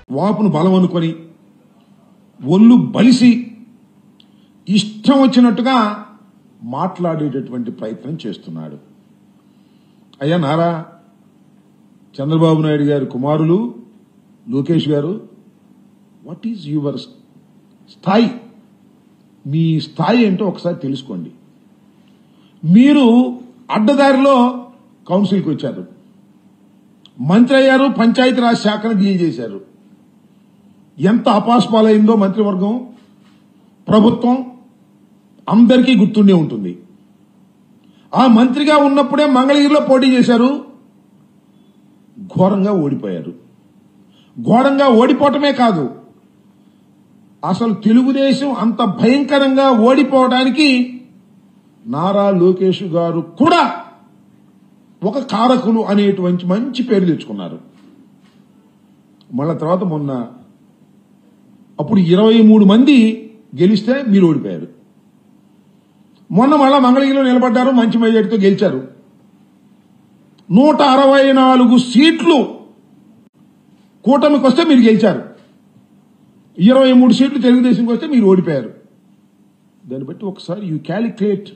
వాపును బలం అనుకొని ఒళ్ళు బలిసి ఇష్టం వచ్చినట్టుగా మాట్లాడేటటువంటి ప్రయత్నం చేస్తున్నాడు. అయ్యా నారా చంద్రబాబు నాయుడు గారి కుమారులు లోకేష్ గారు, వాట్ ఈజ్ యువర్ స్థాయి? మీ స్థాయి ఏంటో ఒకసారి తెలుసుకోండి. మీరు అడ్డదారిలో కౌన్సిల్కి వచ్చారు, మంత్రి అయ్యారు, పంచాయతీరాజ్ శాఖను డీల్ చేశారు. ఎంత అపాస్పాలైందో మంత్రివర్గం, ప్రభుత్వం అందరికీ గుర్తుండే ఉంటుంది. ఆ మంత్రిగా ఉన్నప్పుడే మంగళగిరిలో పోటీ చేశారు, ఘోరంగా ఓడిపోయారు. ఘోరంగా ఓడిపోవటమే కాదు, అసలు తెలుగుదేశం అంత భయంకరంగా ఓడిపోవడానికి నారా లోకేష్ గారు కూడా ఒక కారకులు అనేటువంటి మంచి పేరు తెచ్చుకున్నారు. మళ్ళా తర్వాత మొన్న అప్పుడు 23 మంది గెలిస్తే మీరు ఓడిపోయారు. మొన్న మళ్ళా మంగళగిరిలో నిలబడ్డారు, మంచి మెజారిటీతో గెలిచారు. 164 సీట్లు కూటమికి వస్తే మీరు గెలిచారు, 23 సీట్లు తెలుగుదేశంకి వస్తే మీరు ఓడిపోయారు. దాన్ని బట్టి ఒకసారి యూ క్యాలిక్యులేట్,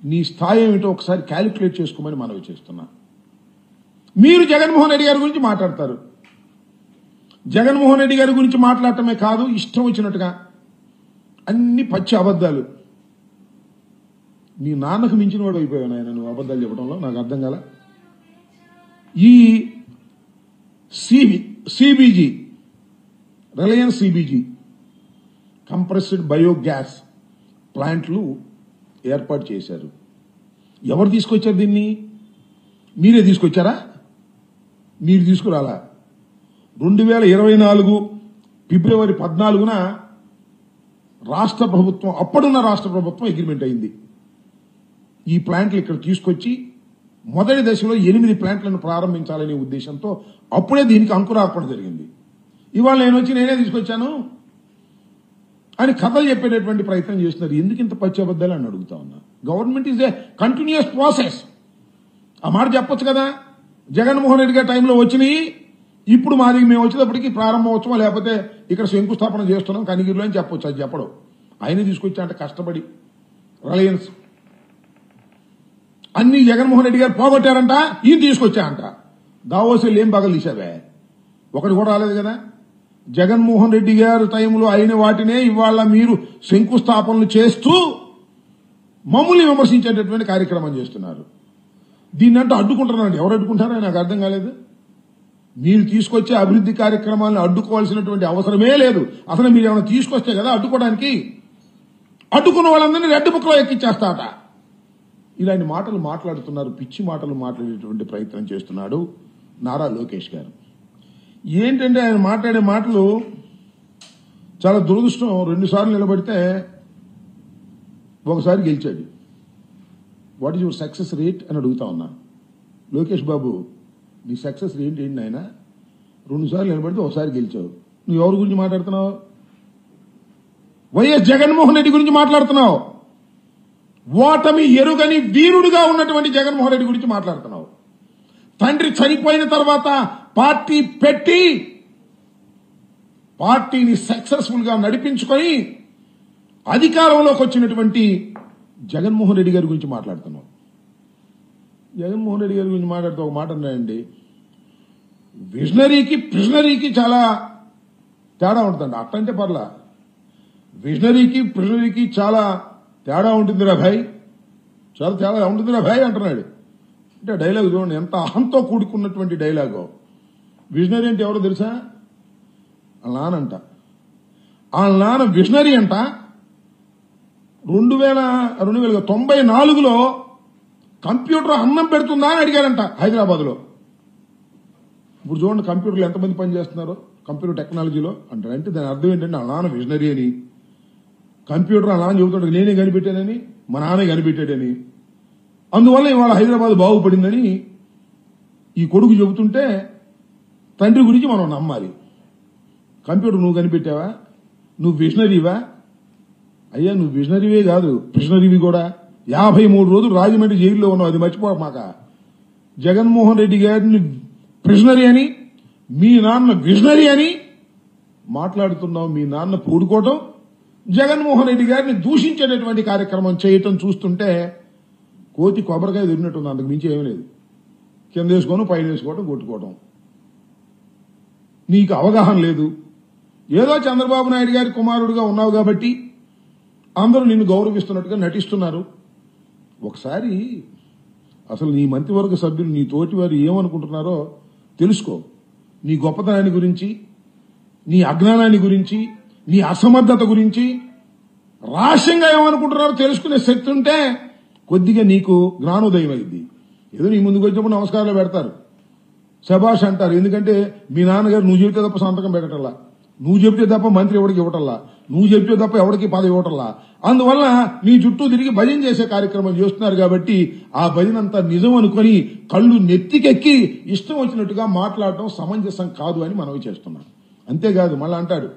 నీ స్థాయి ఏమిటో ఒకసారి క్యాలిక్యులేట్ చేసుకోమని మనవి చేస్తున్నా. మీరు జగన్మోహన్ రెడ్డి గారి గురించి మాట్లాడతారు. జగన్మోహన్ రెడ్డి గారి గురించి మాట్లాడటమే కాదు, ఇష్టం వచ్చినట్టుగా అన్ని పచ్చి అబద్దాలు. నీ నాన్నకు మించిన వాడు అయిపోయావు నాయన నువ్వు అబద్దాలు చెప్పడంలో, నాకు అర్థం కాల. ఈ CBG, Reliance CBG compressed biogas ప్లాంట్లు ఏర్పాటు చేశారు. ఎవరు తీసుకొచ్చారు దీన్ని? మీరే తీసుకొచ్చారా? మీరు తీసుకురాలా? 2024 ఫిబ్రవరి 14న రాష్ట్ర ప్రభుత్వం, అప్పుడున్న రాష్ట్ర ప్రభుత్వం అగ్రిమెంట్ అయింది. ఈ ప్లాంట్లు ఇక్కడ తీసుకొచ్చి మొదటి దశలో 8 ప్లాంట్లను ప్రారంభించాలనే ఉద్దేశంతో అప్పుడే దీనికి అంకురార్పణ జరిగింది. ఇవాళ నేనే తీసుకొచ్చాను అని కథలు చెప్పేటటువంటి ప్రయత్నం చేస్తున్నారు. ఎందుకు ఇంత పచ్చి అబద్దాలు అని అడుగుతా ఉన్నా. Government is a continuous process. ఆ మాట చెప్పొచ్చు కదా. జగన్మోహన్ రెడ్డి గారి టైంలో వచ్చినాయి, ఇప్పుడు మాది మేము వచ్చేటప్పటికి ప్రారంభోత్సవం లేకపోతే ఇక్కడ శంకుస్థాపన చేస్తున్నాం కనిగిరిలో అని చెప్పొచ్చు. అది చెప్పడం ఆయన తీసుకొచ్చా అంటే కష్టపడి రిలయన్స్ అన్ని జగన్మోహన్ రెడ్డి గారు పోగొట్టారంట, ఈయన తీసుకొచ్చా అంట. దావోసీలు ఏం పగలు తీసావే? ఒకటి కూడా రాలేదు కదా. జగన్మోహన్ రెడ్డి గారి టైంలో అయిన వాటినే ఇవాళ మీరు శంకుస్థాపనలు చేస్తూ మమ్మల్ని విమర్శించేటటువంటి కార్యక్రమం చేస్తున్నారు. దీన్ని అంటే అడ్డుకుంటున్నారండి. ఎవరు అడ్డుకుంటారో నాకు అర్థం కాలేదు. మీరు తీసుకొచ్చే అభివృద్ధి కార్యక్రమాలను అడ్డుకోవాల్సినటువంటి అవసరమే లేదు. అసలు మీరు ఏమైనా తీసుకొస్తే కదా అడ్డుకోవడానికి. అడ్డుకున్న వాళ్ళందరినీ రెడ్ బుక్ లో ఎక్కిచ్చేస్తాట. ఇలాంటి మాటలు మాట్లాడుతున్నారు, పిచ్చి మాటలు మాట్లాడేటువంటి ప్రయత్నం చేస్తున్నాడు నారా లోకేష్ గారు. ఏంటంటే ఆయన మాట్లాడే మాటలు చాలా దురదృష్టం. 2 సార్లు నిలబడితే ఒకసారి గెలిచాడు. What is your success rate అని అడుగుతా ఉన్నా. లోకేష్ బాబు, నీ సక్సెస్ రేట్ ఏంటి ఆయన? 2 సార్లు నిలబడితే ఒకసారి గెలిచావు. నువ్వు ఎవరి గురించి మాట్లాడుతున్నావు? వైఎస్ జగన్మోహన్ రెడ్డి గురించి మాట్లాడుతున్నావు. ఓటమి ఎరుగని వీరుడుగా ఉన్నటువంటి జగన్మోహన్ రెడ్డి గురించి మాట్లాడుతున్నావు. తండ్రి చనిపోయిన తర్వాత పార్టీ పెట్టి పార్టీని సక్సెస్ఫుల్ గా నడిపించుకొని అధికారంలోకి వచ్చినటువంటి జగన్మోహన్ రెడ్డి గారి గురించి మాట్లాడుతున్నావు. జగన్మోహన్ రెడ్డి గారి గురించి మాట్లాడుతూ ఒక మాట అన్నాయండి, విజనరీకి ప్రిజనరీకి చాలా తేడా ఉంటుందండి. అట్టంటే పర్లా, విజనరీకి ప్రిజనరీకి చాలా తేడా ఉంటుందిరా భాయ్, చాలా తేడా ఉంటుందిరా భాయ్ అంటున్నాడు. అంటే డైలాగ్ చూడండి ఎంత అహంతో కూడుకున్నటువంటి డైలాగో. విజనరీ అంటే ఎవరో తెలుసా? వాళ్ళ నానంట. వాళ్ళ నాన్న విజనరీ అంట. 1994లో కంప్యూటర్ అన్నం పెడుతుందా అని అడిగారంట హైదరాబాద్ లో. ఇప్పుడు చూడండి కంప్యూటర్లు ఎంతమంది పనిచేస్తున్నారో కంప్యూటర్ టెక్నాలజీలో అంటారు. అంటే దాని అర్థం ఏంటంటే వాళ్ళ నాన్న విజనరీ అని. కంప్యూటర్ వాళ్ళ నాన్న చెబుతాడు నేనే కనిపెట్టానని, మా నాన్నే కనిపెట్టాడని. అందువల్ల ఇవాళ హైదరాబాద్ బాగుపడిందని ఈ కొడుకు చెబుతుంటే తండ్రి గురించి మనం నమ్మాలి. కంప్యూటర్ నువ్వు కనిపెట్టావా? నువ్వు విజనరీవా? అయ్యా నువ్వు విజనరీవే కాదు, ప్రిజనరీవి కూడా. 53 రోజులు రాజమండ్రి జైల్లో ఉన్నావు, అది మర్చిపోమాక. జగన్మోహన్ రెడ్డి గారిని ప్రిజనరీ అని, మీ నాన్న విజనరీ అని మాట్లాడుతున్నావు. మీ నాన్న పూడుకోవటం, జగన్మోహన్ రెడ్డి గారిని దూషించేటటువంటి కార్యక్రమం చేయటం చూస్తుంటే కోతి కొబ్బరికాయ దొరికినట్టుంది. అందుకు మించి ఏమీ లేదు. కింద వేసుకోవడం, పైన వేసుకోవడం, కొట్టుకోవడం. నీకు అవగాహన లేదు. ఏదో చంద్రబాబు నాయుడు గారి కుమారుడుగా ఉన్నావు కాబట్టి అందరూ నిన్ను గౌరవిస్తున్నట్టుగా నటిస్తున్నారు. ఒకసారి అసలు నీ మంత్రివర్గ సభ్యులు, నీ తోటి వారు ఏమనుకుంటున్నారో తెలుసుకో. నీ గొప్పతనాన్ని గురించి, నీ అజ్ఞానాన్ని గురించి, నీ అసమర్థత గురించి రహస్యంగా ఏమనుకుంటున్నారో తెలుసుకునే శక్తి ఉంటే కొద్దిగా నీకు జ్ఞానోదయం అయింది. ఏదో నీ ముందుకు వచ్చినప్పుడు నమస్కారాలు పెడతారు, శభాష్ అంటారు. ఎందుకంటే మీ నాన్నగారు నువ్వు చెబితే తప్ప సంతకం పెట్టటల్లా, నువ్వు చెబితే తప్ప మంత్రి ఎవరికి ఇవ్వటల్లా, నువ్వు చెబితే తప్ప ఎవరికి పదవి ఇవ్వటల్లా. అందువల్ల నీ చుట్టూ తిరిగి భజన చేసే కార్యక్రమం చేస్తున్నారు కాబట్టి ఆ భజన అంతా నిజం అనుకుని కళ్ళు నెత్తికెక్కి ఇష్టం వచ్చినట్టుగా మాట్లాడటం సమంజసం కాదు అని మనవి చేస్తున్నాం. అంతేకాదు మళ్ళా అంటాడు,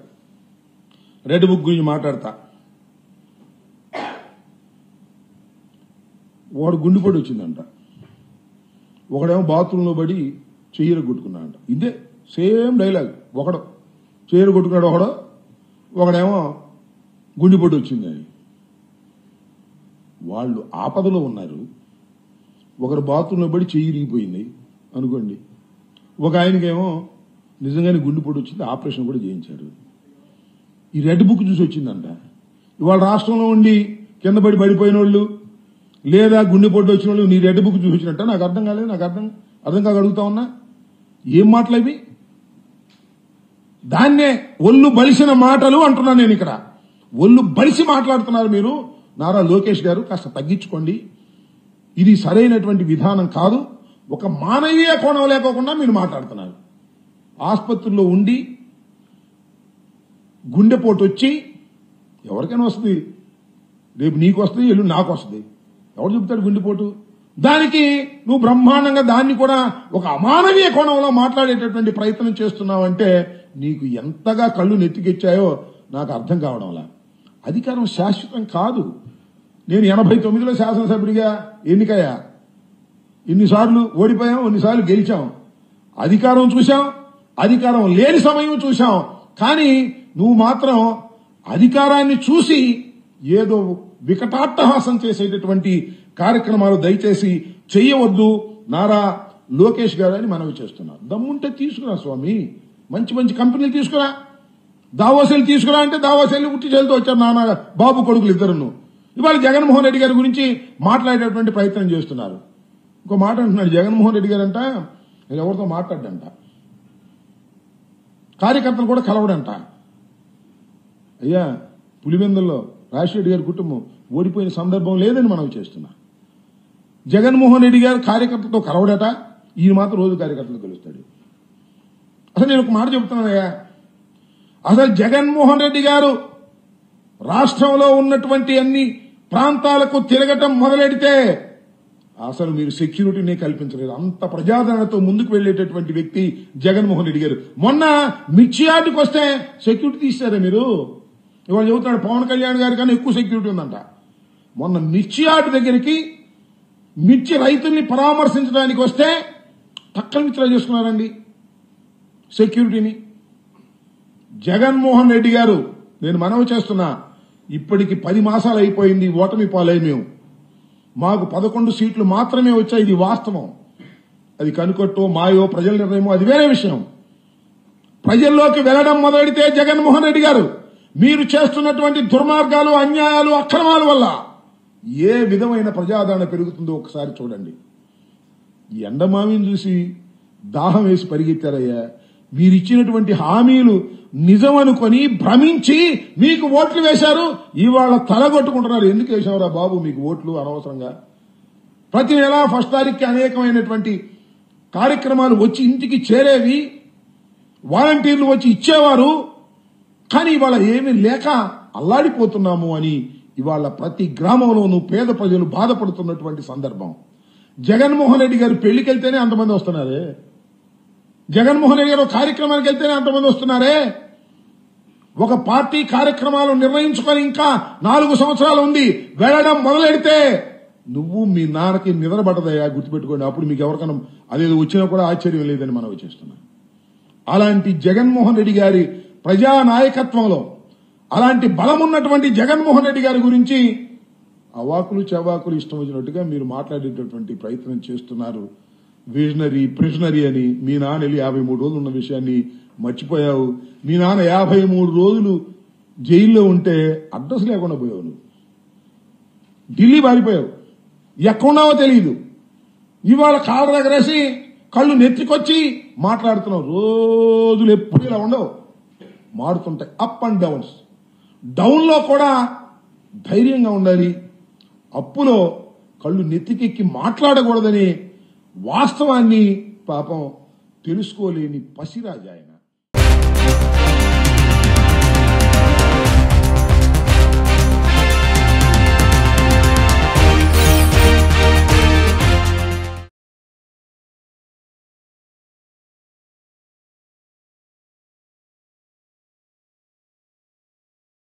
రెడ్ బుక్ గురించి మాట్లాడతా. వాడు గుండెపోటు వచ్చిందంట, ఒకడేమో బాత్రూంలో పడి చెయ్యరు కొట్టుకున్నాడంట. ఇదే సేమ్ డైలాగ్. ఒకడు చెయ్యరు కొట్టుకున్నాడు, ఒకడేమో గుండెపోటు వచ్చిందని. వాళ్ళు ఆపదలో ఉన్నారు. ఒకరు బాత్రూంలో పడి చెయ్యి ఇరిగిపోయింది అనుకోండి, ఒక ఆయనకేమో నిజంగానే గుండెపోటు వచ్చింది, ఆపరేషన్ కూడా చేయించారు. ఈ రెడ్ బుక్ చూసి వచ్చిందంట. ఇవాళ రాష్ట్రంలో ఉండి కింద పడిపోయిన వాళ్ళు లేదా గుండెపోటు వచ్చిన వాళ్ళు నీ రెడ్ బుక్ చూసి వచ్చినట్ట. నాకు అర్థం కాలేదు. నాకు అర్థం కాక అడుగుతా ఉన్నా, ఏం మాటలు ఇవి? దాన్నే ఒళ్ళు బలిసిన మాటలు అంటున్నాను నేను. ఇక్కడ ఒళ్ళు బలిసి మాట్లాడుతున్నారు మీరు. నారా లోకేష్ గారు కాస్త తగ్గించుకోండి. ఇది సరైనటువంటి విధానం కాదు. ఒక మానవీయ కోణం లేకోకుండా మీరు మాట్లాడుతున్నారు. ఆసుపత్రిలో ఉండి గుండెపోటు వచ్చి ఎవరికైనా వస్తుంది, రేపు నీకు వస్తుంది, ఎల్లుండి నాకు వస్తుంది. ఎవరు చెప్తాడు గుండెపోటు? దానికి నువ్వు బ్రహ్మాండంగా దాన్ని కూడా ఒక అమానవీయ కోణంలో మాట్లాడేటటువంటి ప్రయత్నం చేస్తున్నావంటే నీకు ఎంతగా కళ్ళు నెత్తికెచ్చాయో నాకు అర్థం కావడంలా. అధికారం శాశ్వతం కాదు. నేను 89లో శాసనసభ్యుడిగా ఎన్నికయ్యా. ఇన్నిసార్లు ఓడిపోయాం, ఎన్నిసార్లు గెలిచాం. అధికారం చూశాం, అధికారం లేని సమయం చూశాం. కానీ నువ్వు మాత్రం అధికారాన్ని చూసి ఏదో వికటాట్టహాసం చేసేటటువంటి కార్యక్రమాలు దయచేసి చెయ్యవద్దు నారా లోకేష్ గారు అని మనవి చేస్తున్నారు. దమ్ముంటే తీసుకురా స్వామి, మంచి మంచి కంపెనీలు తీసుకురా. దావోసెలు తీసుకురా అంటే దావోసెల్ని ఉట్టి చేలతో వచ్చారు నాన్న బాబు కొడుకులు ఇద్దరును. ఇవాళ జగన్మోహన్ రెడ్డి గారి గురించి మాట్లాడేటువంటి ప్రయత్నం చేస్తున్నారు. ఇంకో మాట అంటున్నాడు జగన్మోహన్ రెడ్డి గారు అంట, నేను ఎవరితో మాట్లాడ్డంట, కార్యకర్తలు కూడా కలవడంట. అయ్యా, పులివెందుల్లో రాజశేఖర్ గారి కుటుంబం ఓడిపోయిన సందర్భం లేదని మనం చేస్తున్నా. జగన్మోహన్ రెడ్డి గారు కార్యకర్తలతో కలవడట, ఈయన మాత్రం రోజు కార్యకర్తలు కలుస్తాడు. అసలు నేను ఒక మాట చెబుతున్నానయ్యా, అసలు జగన్మోహన్ రెడ్డి గారు రాష్ట్రంలో ఉన్నటువంటి అన్ని ప్రాంతాలకు తిరగటం మొదలెడితే అసలు మీరు సెక్యూరిటీనే కల్పించలేదు. అంత ప్రజాదరణతో ముందుకు వెళ్లేటటువంటి వ్యక్తి జగన్మోహన్ రెడ్డి గారు. మొన్న మిర్చి యార్డుకి వస్తే సెక్యూరిటీ తీశారే మీరు. ఇవాళ చెబుతున్నాడు పవన్ కళ్యాణ్ గారి కన్నా ఎక్కువ సెక్యూరిటీ ఉందంట. మొన్న మిర్చి యార్డు దగ్గరికి మిర్చి రైతుల్ని పరామర్శించడానికి వస్తే పక్కన విత్డ్రా చేసుకున్నారండి సెక్యూరిటీని. జగన్మోహన్ రెడ్డి గారు, నేను మనవి చేస్తున్నా, ఇప్పటికి 10 మాసాలు అయిపోయింది, ఓటమి పాలై మేము. మాకు 11 సీట్లు మాత్రమే వచ్చాయి. ఇది వాస్తవం. అది కనుకొట్టో మాయో ప్రజల నిర్ణయమో అది వేరే విషయం. ప్రజల్లోకి వెళ్లడం మొదలెడితే జగన్మోహన్ రెడ్డి గారు మీరు చేస్తున్నటువంటి దుర్మార్గాలు, అన్యాయాలు, అక్రమాల వల్ల ఏ విధమైన ప్రజాదరణ పెరుగుతుందో ఒకసారి చూడండి. ఈ ఎండమామిని చూసి దాహం వేసి పరిగెత్తారయ్యా. మీరిచ్చినటువంటి హామీలు నిజమనుకొని భ్రమించి మీకు ఓట్లు వేశారు. ఇవాళ తలగొట్టుకుంటున్నారు. ఎందుకు వేశావురా బాబు మీకు ఓట్లు అనవసరంగా? ప్రతి నెల 1 తారీఖుకి అనేకమైనటువంటి కార్యక్రమాలు వచ్చి ఇంటికి చేరేవి, వాలంటీర్లు వచ్చి ఇచ్చేవారు. కానీ ఇవాళ ఏమీ లేక అల్లాడిపోతున్నాము అని ఇవాళ ప్రతి గ్రామంలోనూ పేద ప్రజలు బాధపడుతున్నటువంటి సందర్భం. జగన్మోహన్ రెడ్డి గారు పెళ్లికి వెళ్తేనే అంతమంది వస్తున్నారే, జగన్మోహన్ రెడ్డి గారు కార్యక్రమానికి వెళ్తేనే అంతమంది వస్తున్నారే. ఒక పార్టీ కార్యక్రమాలు నిర్ణయించుకొని ఇంకా 4 సంవత్సరాలు ఉంది, వెళ్లడం మొదలెడితే నువ్వు మీ నాన్నకి నిద్రపడదయ్యా, గుర్తుపెట్టుకోండి. అప్పుడు మీకు ఎవరికైనా అదేదో వచ్చినా కూడా ఆశ్చర్యం లేదని మనవి చేస్తున్నా. అలాంటి జగన్మోహన్ రెడ్డి గారి ప్రజానాయకత్వంలో అలాంటి బలమున్నటువంటి జగన్మోహన్ రెడ్డి గారి గురించి అవాకులు చవాకులు ఇష్టం వచ్చినట్టుగా మీరు మాట్లాడేటటువంటి ప్రయత్నం చేస్తున్నారు. విజనరీ ప్రిజనరీ అని మీ నాన్న వెళ్ళి 53 రోజులు ఉన్న విషయాన్ని మర్చిపోయావు. మీ నాన్న 53 రోజులు జైల్లో ఉంటే అడ్రస్ లేకుండా పోయావు. నువ్వు ఢిల్లీ పారిపోయావు, ఎక్కడున్నావో తెలియదు. ఇవాళ కాళ్ళ దగ్గరేసి కళ్ళు నెత్తికొచ్చి మాట్లాడుతున్నావు. రోజులు ఎప్పుడు ఇలా ఉండవు, మారుతుంటాయి. Up and downs. డౌన్ లో కూడా ధైర్యంగా ఉండాలి. అప్పులో కళ్ళు నెత్తికెక్కి మాట్లాడకూడదని వాస్తవాన్ని పాపం తెలుసుకోలేని పసిరాజాయన.